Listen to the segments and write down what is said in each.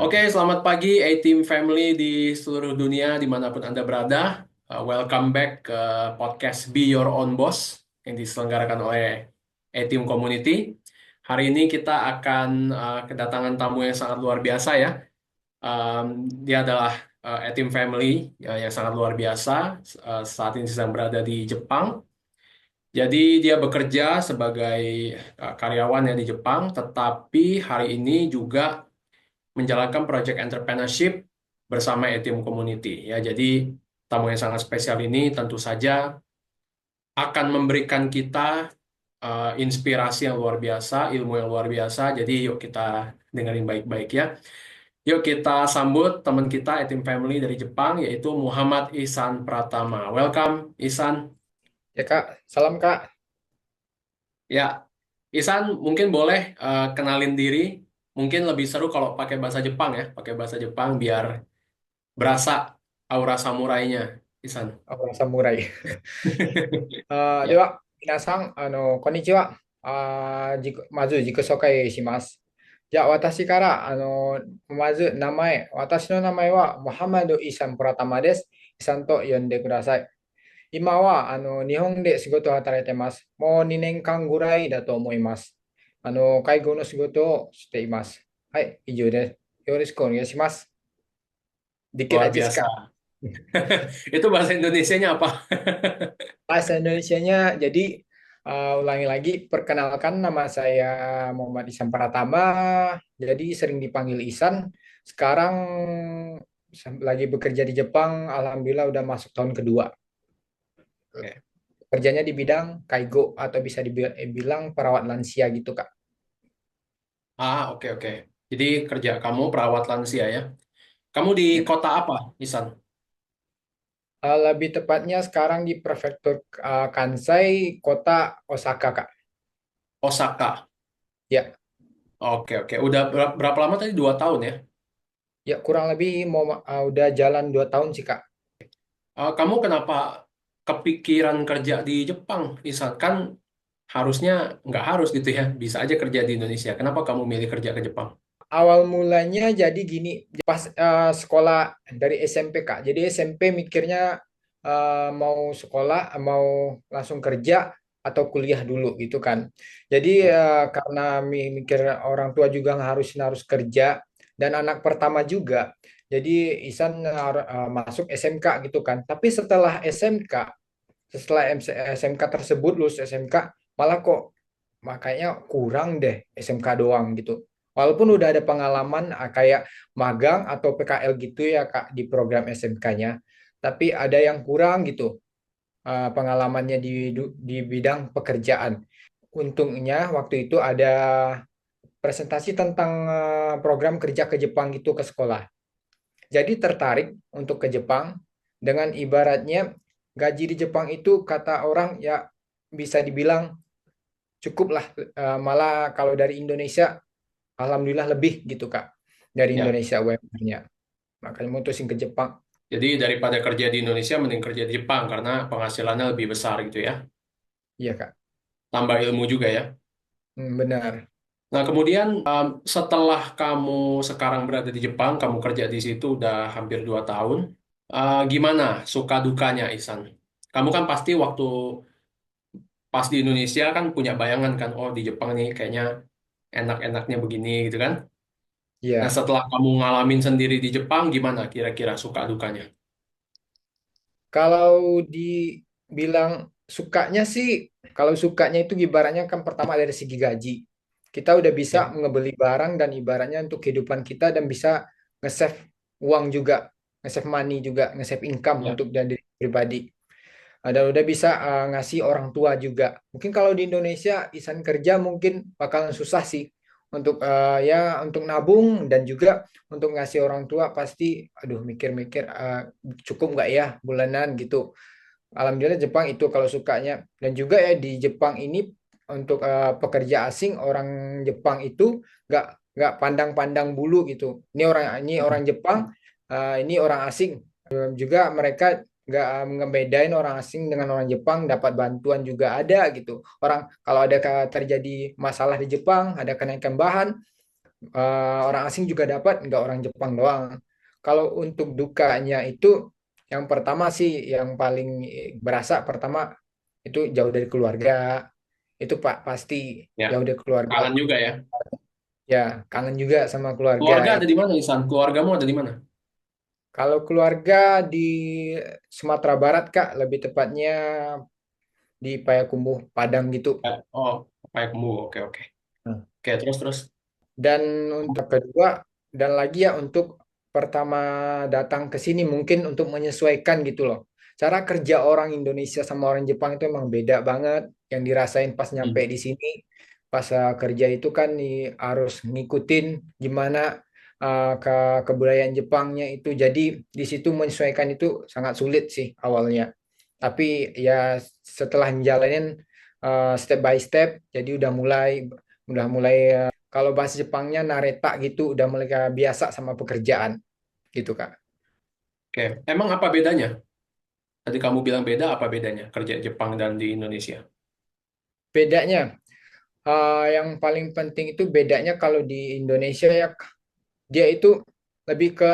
Oke, selamat pagi A-Team Family di seluruh dunia dimanapun Anda berada. Welcome back ke podcast Be Your Own Boss yang diselenggarakan oleh A-Team Community. Hari ini kita akan kedatangan tamu yang sangat luar biasa ya. Um, Dia adalah A-Team Family yang sangat luar biasa. Saat ini sedang berada di Jepang. Jadi dia bekerja sebagai karyawan yang di Jepang, tetapi hari ini juga menjalankan project entrepreneurship bersama Ethereum Community ya. Jadi tamu yang sangat spesial ini tentu saja akan memberikan kita inspirasi yang luar biasa, ilmu yang luar biasa. Jadi yuk kita dengerin baik-baik ya. Yuk kita sambut teman kita Ethereum Family dari Jepang yaitu Muhammad Ihsan Pratama. Welcome Ihsan. Ya Kak, salam Kak. Ya, Ihsan mungkin boleh kenalin diri. Mungkin lebih seru kalau pakai bahasa Jepang ya, pakai bahasa Jepang biar berasa aura samurainya, Isan. Orang samurai. で Ya. は、皆さん、こんにちは。まず自己紹介します。じゃあ、私から、まず私の名前は、モハマド・イサン・プラタマです。イさんと呼んでください。今は、日本で仕事を働いてます。もう2年間ぐらいだと思います。介護の仕事をしています。はい、以上です。よろしくお願いします。Dikit Luar aja sih, biasa. Kak. Itu bahasa Indonesianya apa? Bahasa Indonesianya, jadi ulangi lagi, perkenalkan nama saya Muhammad Ihsan Pratama, jadi sering dipanggil Ihsan. Sekarang lagi bekerja di Jepang, Alhamdulillah udah masuk tahun kedua. Oke. Kerjanya di bidang kaigo atau bisa dibilang perawat lansia gitu, Kak. Oke, oke. Jadi kerja kamu perawat lansia ya. Kamu di Ya. kota apa, Isan? Lebih tepatnya sekarang di Prefektur Kansai, kota Osaka, Kak. Osaka. Ya, Oke, oke. Udah berapa lama tadi? 2 tahun ya? ya kurang lebih mau udah jalan 2 tahun sih, Kak. Kamu kenapa kepikiran kerja di Jepang, Isan? Kan harusnya nggak harus gitu ya. Bisa aja kerja di Indonesia. Kenapa kamu milih kerja ke Jepang? Awal mulanya jadi gini, pas sekolah dari SMP Kak. Jadi SMP mikirnya mau sekolah, mau langsung kerja atau kuliah dulu gitu kan. Jadi Ya. karena mikir orang tua juga harus kerja dan anak pertama juga. Jadi Isan masuk SMK gitu kan. Tapi setelah SMK, setelah SMK tersebut lulus SMK, malah kok makanya kurang deh SMK doang gitu. Walaupun udah ada pengalaman kayak magang atau PKL gitu ya Kak di program SMK-nya, tapi ada yang kurang gitu pengalamannya di bidang pekerjaan. Untungnya waktu itu ada presentasi tentang program kerja ke Jepang gitu ke sekolah. Jadi tertarik untuk ke Jepang dengan ibaratnya gaji di Jepang itu kata orang ya bisa dibilang cukup lah. Malah kalau dari Indonesia alhamdulillah lebih gitu Kak dari Ya. Indonesia UMR-nya. Makanya mutusin ke Jepang. Jadi daripada kerja di Indonesia, mending kerja di Jepang karena penghasilannya lebih besar gitu ya. Iya Kak. Tambah ilmu juga ya. Benar. Nah, kemudian setelah kamu sekarang berada di Jepang, kamu kerja di situ udah hampir 2 tahun. Gimana suka dukanya, Ihsan? Kamu kan pasti waktu pas di Indonesia kan punya bayangan kan, oh di Jepang nih kayaknya enak-enaknya begini gitu kan. Nah, Iya. setelah kamu ngalamin sendiri di Jepang, gimana kira-kira suka dukanya? Kalau dibilang sukanya sih, kalau sukanya itu ibaratnya kan pertama dari segi gaji. Kita udah bisa Ya, ngebeli barang dan ibaratnya untuk kehidupan kita dan bisa nge-save uang juga, nge-save money juga, nge-save income ya, untuk dari diri pribadi. Dan udah bisa ngasih orang tua juga. Mungkin kalau di Indonesia Isan kerja mungkin bakalan susah sih untuk ya untuk nabung dan juga untuk ngasih orang tua pasti aduh mikir-mikir cukup nggak ya bulanan gitu. Alhamdulillah Jepang itu kalau sukanya dan juga ya di Jepang ini untuk pekerja asing orang Jepang itu nggak pandang-pandang bulu gitu. Ini orang Jepang, ini orang asing. Juga mereka nggak ngebedain orang asing dengan orang Jepang dapat bantuan juga ada gitu. Orang kalau ada terjadi masalah di Jepang, ada kenaikan bahan, Orang asing juga dapat, nggak orang Jepang doang. Kalau untuk dukanya itu, yang pertama sih, yang paling berasa pertama itu jauh dari keluarga. Itu Pak pasti Ya, jauh dari keluarga. kangen juga ya. Ya, kangen juga sama keluarga. Keluarga ada di mana, Isan? Keluargamu ada di mana? Kalau keluarga di Sumatera Barat, Kak, lebih tepatnya di Payakumbuh, Padang gitu. Oh, Payakumbu. Oke, oke. Hmm. Oke, terus terus. Dan untuk kedua, dan lagi ya untuk pertama datang ke sini mungkin untuk menyesuaikan gitu loh. Cara kerja orang Indonesia sama orang Jepang itu emang beda banget. Yang dirasain pas nyampe Hmm. di sini, pas kerja itu kan harus ngikutin gimana ke kebudayaan Jepangnya itu. Jadi di situ menyesuaikan itu sangat sulit sih awalnya. Tapi ya setelah menjalanin step by step, jadi udah mulai kalau bahasa Jepangnya nareta gitu udah mulai biasa sama pekerjaan gitu Kak. Oke, emang apa bedanya? Tadi kamu bilang beda, apa bedanya kerja Jepang dan di Indonesia? Bedanya yang paling penting itu bedanya kalau di Indonesia ya dia itu lebih ke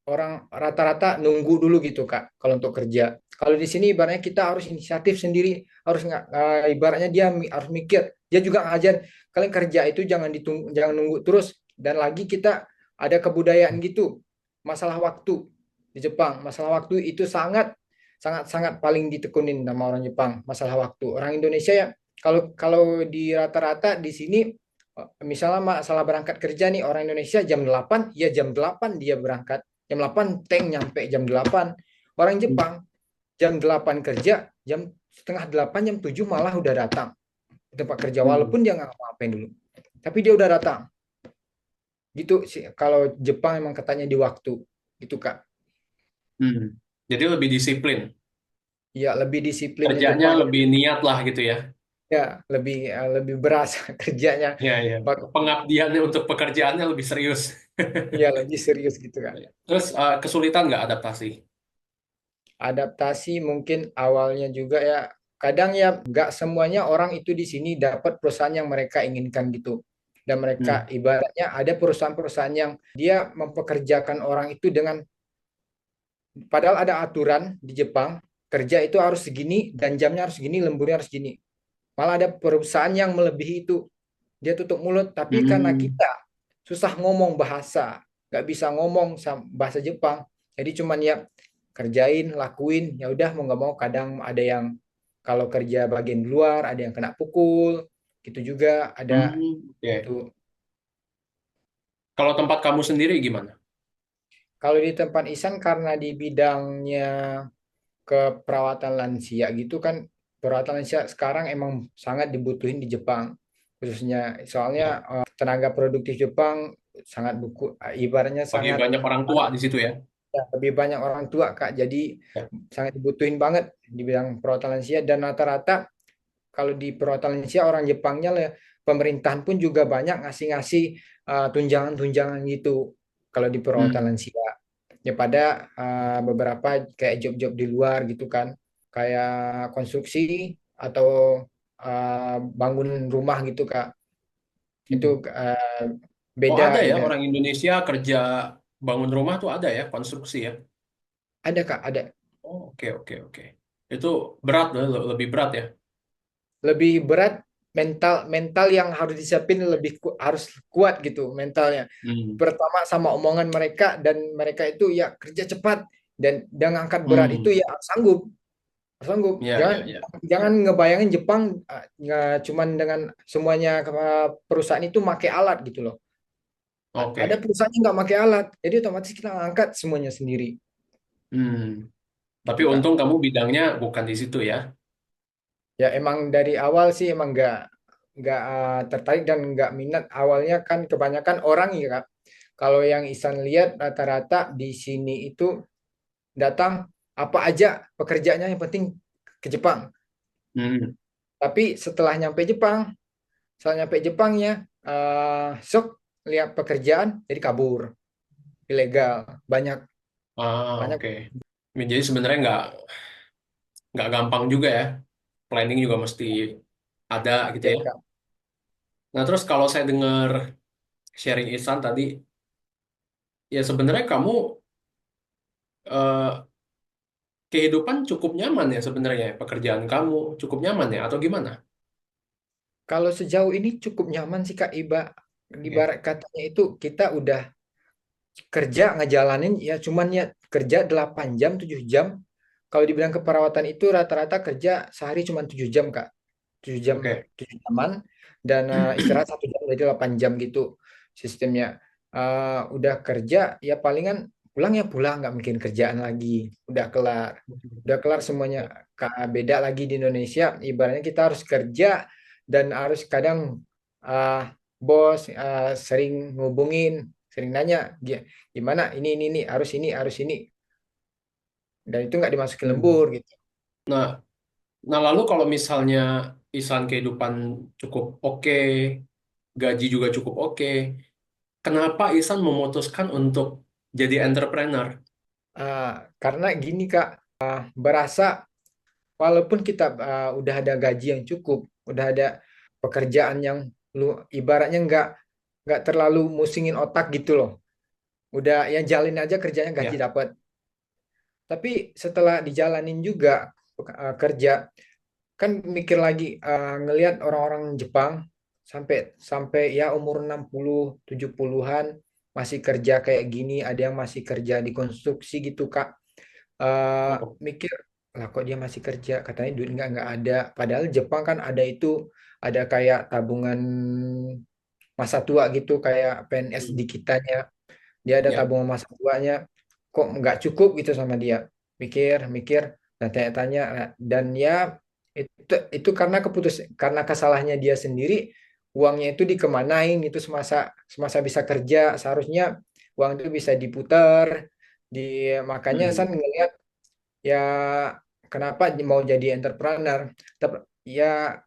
orang rata-rata nunggu dulu gitu Kak kalau untuk kerja. Kalau di sini ibaratnya kita harus inisiatif sendiri, harus nggak ibaratnya dia harus mikir. Dia juga ngajar kalian kerja itu jangan ditunggu, jangan nunggu terus dan lagi kita ada kebudayaan gitu. Masalah waktu di Jepang, masalah waktu itu sangat sangat sangat paling ditekunin sama orang Jepang, masalah waktu. Orang Indonesia ya kalau kalau di rata-rata di sini misalnya masalah berangkat kerja nih orang Indonesia jam 8, ya jam 8 dia berangkat. Jam 8 tank nyampe jam 8. Orang Jepang jam 8 kerja, jam setengah 8 jam 7 malah udah datang ke tempat kerja Hmm. walaupun dia nggak ngapain dulu. Tapi dia udah datang. Gitu sih kalau Jepang emang katanya di waktu. Gitu Kak. Hmm. Jadi lebih disiplin. Ya lebih disiplinnya Kerjanya Jepang lebih niat lah gitu ya. ya lebih berasa kerjanya. Ya, ya. Pengabdiannya untuk pekerjaannya lebih serius. Ya lebih serius gitu Kak. Terus kesulitan nggak adaptasi? Adaptasi mungkin awalnya juga ya kadang ya nggak semuanya orang itu di sini dapat perusahaan yang mereka inginkan gitu dan mereka Hmm. ibaratnya ada perusahaan-perusahaan yang dia mempekerjakan orang itu dengan padahal ada aturan di Jepang kerja itu harus segini dan jamnya harus segini lemburnya harus segini malah ada perusahaan yang melebihi itu dia tutup mulut tapi karena Hmm. kita susah ngomong bahasa nggak bisa ngomong bahasa Jepang jadi cuman ya kerjain lakuin ya udah mau nggak mau kadang ada yang kalau kerja bagian di luar ada yang kena pukul gitu juga ada Hmm. Oke. tuh Kalau tempat kamu sendiri gimana? kalau di tempat Isan karena di bidangnya keperawatan lansia gitu kan perawatan lansia sekarang emang sangat dibutuhin di Jepang khususnya soalnya Ya. tenaga produktif Jepang sangat ibaratnya Bagi sangat banyak orang tua di situ ya. ya, lebih banyak orang tua Kak jadi Ya. sangat dibutuhin banget di bidang perawatan lansia dan rata-rata kalau di perawatan lansia orang Jepangnya lah pemerintahan pun juga banyak ngasih-ngasih tunjangan-tunjangan gitu kalau di perawatan Hmm. lansia ya pada beberapa kayak job-job di luar gitu kan kayak konstruksi atau bangun rumah gitu Kak itu Hmm. Oh, beda ada ya dengan orang Indonesia kerja bangun rumah tuh ada ya konstruksi ya. ada Kak ada Oh, oke, oke, oke. Itu berat loh, lebih berat ya. lebih berat mental mental yang harus disiapin lebih harus kuat gitu mentalnya Hmm. pertama sama omongan mereka dan mereka itu ya kerja cepat dan ngangkat berat itu Hmm. ya sanggup sanggup Ya, jangan ya, ya. jangan ngebayangin Jepang nggak cuman dengan semuanya perusahaan itu pakai alat gitu loh ada Oke. perusahaan yang nggak pakai alat jadi otomatis kita ngangkat semuanya sendiri Hmm. Tapi gitu Kak untung kamu bidangnya bukan di situ ya. ya emang dari awal sih emang nggak tertarik dan nggak minat awalnya kan kebanyakan orang ya Kak kalau yang Isan lihat rata-rata di sini itu datang apa aja pekerjaannya yang penting ke Jepang Hmm. tapi setelah nyampe Jepangnya sok lihat pekerjaan jadi kabur ilegal banyak Ah, banyak oke. Jadi sebenarnya nggak gampang juga ya. Planning juga mesti ada gitu ya ya. Kak Nah, terus kalau saya dengar sharing Ihsan tadi, ya sebenarnya kamu eh, kehidupan cukup nyaman ya sebenarnya, pekerjaan kamu cukup nyaman ya atau gimana? Kalau sejauh ini cukup nyaman sih Kak, Oke. ibarat katanya itu kita udah kerja ngejalanin ya cuman ya kerja 8 jam 7 jam. Kalau dibilang keperawatan itu rata-rata kerja sehari cuma 7 jam Kak. 7 jam, Oke. 7 jaman dan istirahat 1 jam, jadi 8 jam gitu sistemnya. Udah kerja ya palingan pulang ya pulang, nggak mungkin kerjaan lagi, udah kelar. Udah kelar semuanya. Beda lagi di Indonesia, ibaratnya kita harus kerja dan harus kadang uh, bos sering ngubungin, sering nanya, gimana ini harus ini, dan itu nggak dimasukin Hmm. lembur gitu. Nah, nah lalu kalau misalnya Ihsan kehidupan cukup oke, gaji juga cukup oke, kenapa Ihsan memutuskan untuk jadi entrepreneur? Karena gini Kak, berasa walaupun kita udah ada gaji yang cukup, udah ada pekerjaan yang ibaratnya nggak terlalu musingin otak gitu loh. Udah yang jalin aja kerjanya gaji Ya, dapat. Tapi setelah dijalanin juga kerja, kan mikir lagi ngelihat orang-orang Jepang sampai sampai ya umur 60 70-an masih kerja kayak gini, ada yang masih kerja di konstruksi gitu Kak. eh oh, Mikir lah kok dia masih kerja, katanya duit nggak ada, padahal Jepang kan ada itu, ada kayak tabungan masa tua gitu kayak PNS hmm, di kitanya, dia ada ya, tabungan masa tuanya, kok nggak cukup gitu sama dia. Mikir-mikir dan tanya-tanya. Dan ya itu karena kesalahannya dia sendiri, uangnya itu dikemanain itu semasa semasa bisa kerja, seharusnya uang itu bisa diputar di. Makanya hmm, saya ngelihat ya kenapa mau jadi entrepreneur. Ya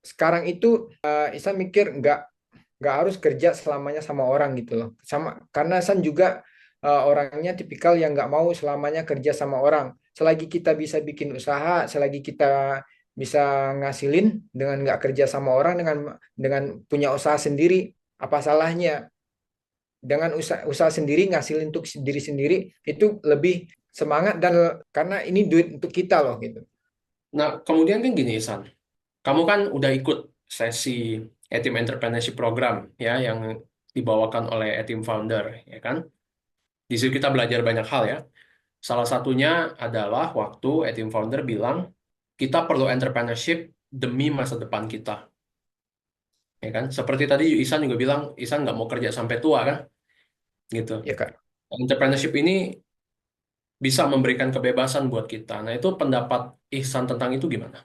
sekarang itu Isan mikir nggak harus kerja selamanya sama orang gitu loh. Sama karena San juga orangnya tipikal yang nggak mau selamanya kerja sama orang. Selagi kita bisa bikin usaha, selagi kita bisa ngasilin dengan nggak kerja sama orang, dengan punya usaha sendiri, apa salahnya? Dengan usaha sendiri ngasilin untuk diri sendiri itu lebih semangat, dan karena ini duit untuk kita loh gitu. nah kemudian kan gini Ihsan, kamu kan udah ikut sesi Etim Entrepreneurship Program ya yang dibawakan oleh Etim Founder ya kan. Di situ kita belajar banyak hal ya. Salah satunya adalah waktu Etim Founder bilang kita perlu entrepreneurship demi masa depan kita, ya kan? Seperti tadi Ihsan juga bilang Ihsan nggak mau kerja sampai tua kan, gitu. Ya Kak. Entrepreneurship ini bisa memberikan kebebasan buat kita. Nah itu pendapat Ihsan tentang itu gimana?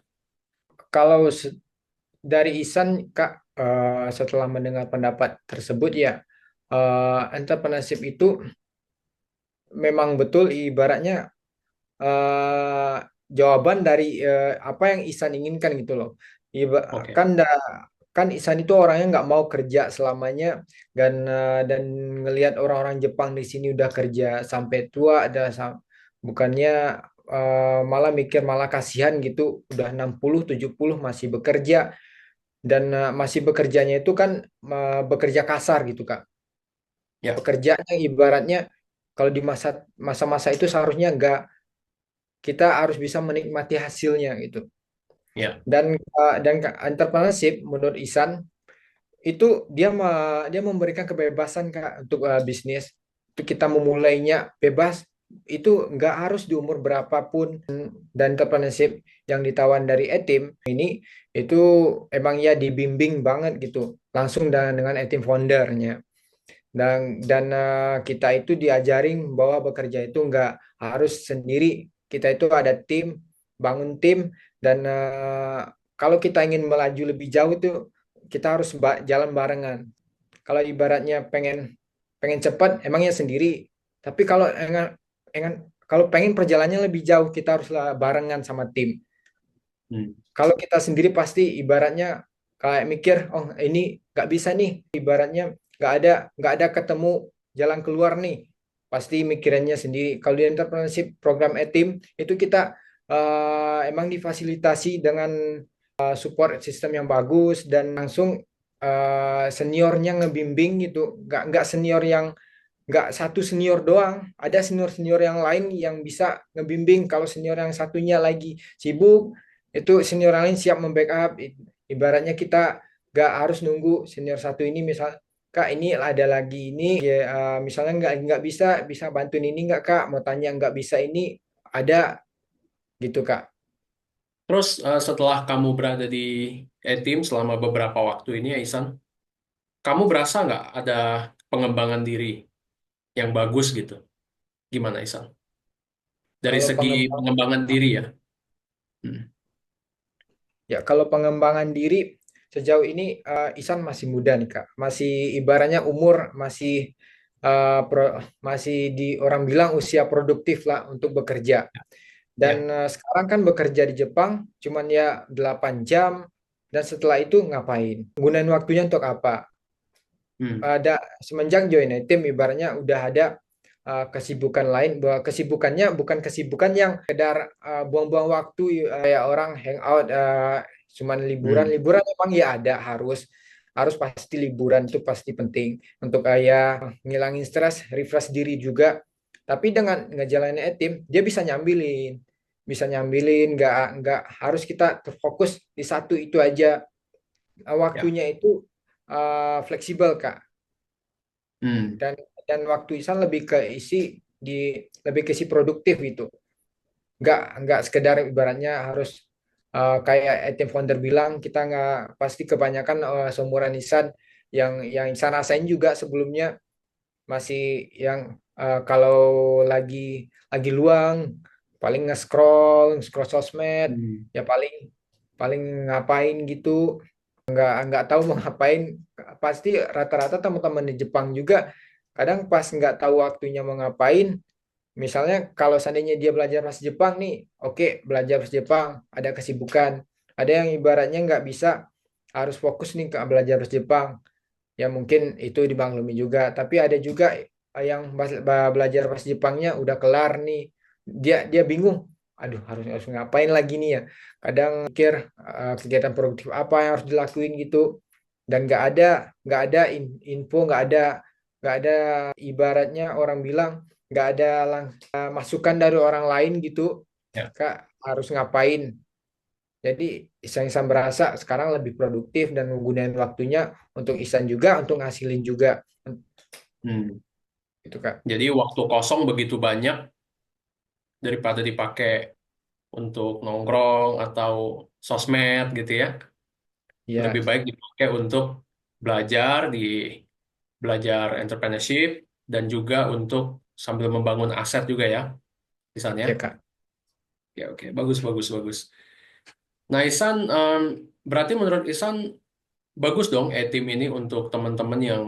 Kalau dari Isan Kak, setelah mendengar pendapat tersebut ya, entrepreneurship itu memang betul ibaratnya eh, jawaban dari apa yang Isan inginkan gitu loh. Oke. Kan kan Isan itu orangnya nggak mau kerja selamanya, dan ngelihat orang-orang Jepang di sini udah kerja sampai tua, bukannya malah mikir malah kasihan gitu, udah 60 70 masih bekerja, dan masih bekerjanya itu kan bekerja kasar gitu Kak. Ya, Pekerjaannya ibaratnya kalau di masa-masa itu seharusnya nggak, kita harus bisa menikmati hasilnya gitu. ya, Dan entrepreneurship menurut Isan itu dia memberikan kebebasan Kak untuk bisnis. Untuk kita memulainya bebas, itu nggak harus di umur berapapun. Dan entrepreneurship yang ditawan dari Etim ini itu emang ya dibimbing banget gitu langsung dengan Etim foundernya. Dan kita itu diajarin bahwa bekerja itu nggak harus sendiri. Kita itu ada tim, bangun tim, dan kalau kita ingin melaju lebih jauh tuh kita harus jalan barengan. Kalau ibaratnya pengen pengen cepat, emangnya sendiri. Tapi engan- kalau pengen perjalanannya lebih jauh, kita haruslah barengan sama tim. hmm, Kalau kita sendiri pasti ibaratnya kayak mikir, oh ini nggak bisa nih, ibaratnya nggak ada ketemu jalan keluar nih. Pasti mikirannya sendiri. Kalau di entrepreneurship program e-team itu kita emang difasilitasi dengan support sistem yang bagus, dan langsung seniornya ngebimbing gitu, nggak senior yang nggak satu senior doang, ada senior-senior yang lain yang bisa ngebimbing. Kalau senior yang satunya lagi sibuk, itu senior yang lain siap membackup. Ibaratnya kita nggak harus nunggu senior satu ini, misal Kak ini ada lagi ini ya, misalnya nggak bisa bisa bantuin ini nggak Kak, mau tanya nggak bisa ini, ada gitu Kak. Terus setelah kamu berada di E-Team selama beberapa waktu ini ya Ihsan, kamu berasa nggak ada pengembangan diri yang bagus gitu? Gimana Ihsan? Dari Kalau segi pengembangan pengembangan diri ya. Hmm. Ya, kalau pengembangan diri sejauh ini Isan masih muda nih Kak. Masih ibaratnya umur masih masih di orang bilang usia produktif lah untuk bekerja. Dan Ya. sekarang kan bekerja di Jepang cuman ya 8 jam dan setelah itu ngapain? Gunain waktunya untuk apa? Hmm. Ada semenjak join tim ibaratnya udah ada kesibukan lain, bahwa kesibukannya bukan kesibukan yang sekedar buang-buang waktu kayak orang hangout cuman liburan Hmm. liburan memang ya ada, harus harus pasti liburan itu pasti penting untuk kayak ngilangin stres, refresh diri juga. Tapi dengan ngejalanin tim dia bisa nyambilin nggak harus kita terfokus di satu itu aja. Ya. Waktunya itu fleksibel Kak. Hmm. Dan waktu Ihsan lebih ke isi produktif itu, nggak sekedar ibaratnya harus kayak item founder bilang, kita nggak pasti kebanyakan seumuran Ihsan yang Ihsan rasain juga sebelumnya, masih yang kalau lagi luang paling nge-scroll sosmed, Hmm. ya paling paling ngapain gitu, nggak tahu mau ngapain. Pasti rata-rata teman-teman di Jepang juga kadang pas nggak tahu waktunya mau ngapain. Misalnya kalau seandainya dia belajar bahasa Jepang nih, oke, belajar bahasa Jepang, ada kesibukan. Ada yang ibaratnya nggak bisa, harus fokus nih ke belajar bahasa Jepang, ya mungkin itu dimaklumi juga. Tapi ada juga yang belajar bahasa Jepangnya udah kelar nih, dia dia bingung, aduh harus harus ngapain lagi nih ya. Kadang mikir kegiatan produktif apa yang harus dilakuin gitu, dan nggak ada info, nggak ada ibaratnya orang bilang nggak ada masukan dari orang lain gitu Ya. Kak, harus ngapain. Jadi Ihsan berasa sekarang lebih produktif dan menggunakan waktunya untuk Ihsan juga, untuk ngasilin juga. Hmm. Itu Kak. Jadi waktu kosong begitu banyak daripada dipakai untuk nongkrong atau sosmed gitu ya. Ya, Lebih baik dipakai untuk belajar belajar entrepreneurship dan juga untuk sambil membangun aset juga ya, misalnya. ya Kak. Oke, oke, bagus, bagus, bagus. Nah, Isan, berarti menurut Isan bagus dong e-team ini untuk teman-teman yang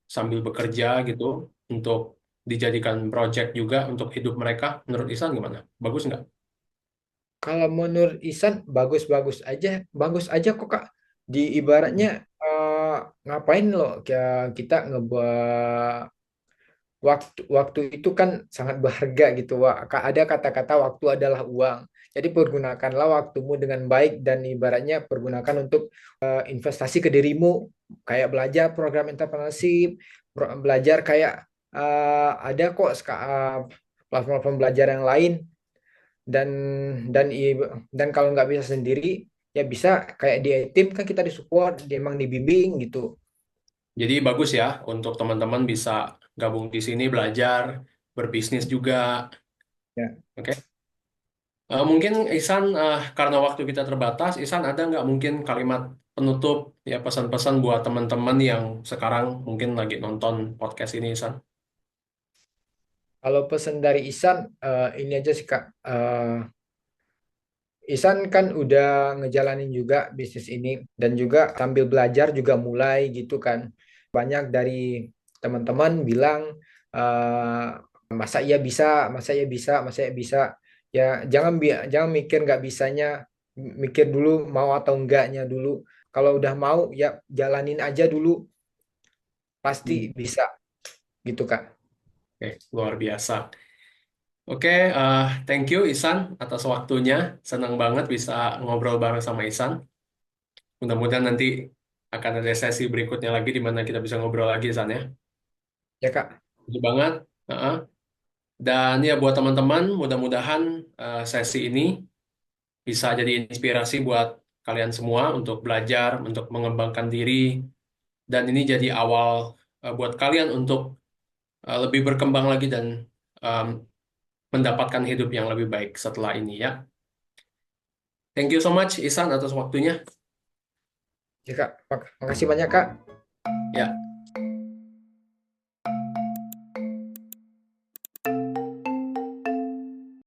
sambil bekerja gitu, untuk dijadikan project juga untuk hidup mereka. Menurut Isan gimana? Bagus nggak? Kalau menurut Ihsan bagus aja kok Kak. Di ibaratnya ngapain loh kita ngebuat waktu waktu itu kan sangat berharga gitu. Ada kata-kata waktu adalah uang. Jadi pergunakanlah waktumu dengan baik dan ibaratnya pergunakan untuk investasi ke dirimu, kayak belajar program entrepreneurship, belajar kayak ada kok platform-platform belajar yang lain, dan dan kalau nggak bisa sendiri ya bisa kayak di tim kan kita disupport, dia emang dibimbing gitu. Jadi bagus ya untuk teman-teman bisa gabung di sini belajar, berbisnis juga. Ya. Oke. Mungkin Ihsan, karena waktu kita terbatas, Ihsan ada nggak mungkin kalimat penutup ya, pesan-pesan buat teman-teman yang sekarang mungkin lagi nonton podcast ini, Ihsan? Kalau pesan dari Ihsan ini aja sih Kak. Ihsan kan udah ngejalanin juga bisnis ini dan juga sambil belajar juga mulai gitu kan. Banyak dari teman-teman bilang masa iya bisa, masa iya bisa, masa iya bisa. Ya jangan mikir nggak bisanya, mikir dulu mau atau enggaknya dulu. Kalau udah mau ya jalanin aja dulu, pasti Hmm. bisa gitu Kak. Oke, luar biasa. Oke, thank you Ihsan atas waktunya. Senang banget bisa ngobrol bareng sama Ihsan. Mudah-mudahan nanti akan ada sesi berikutnya lagi di mana kita bisa ngobrol lagi San ya. Ya Kak. Itu banget. Heeh. Dan ya buat teman-teman, mudah-mudahan sesi ini bisa jadi inspirasi buat kalian semua untuk belajar, untuk mengembangkan diri, dan ini jadi awal buat kalian untuk lebih berkembang lagi dan em, mendapatkan hidup yang lebih baik setelah ini ya. Thank you so much Isan atas waktunya. Ya Kak. Makasih banyak Kak. Ya.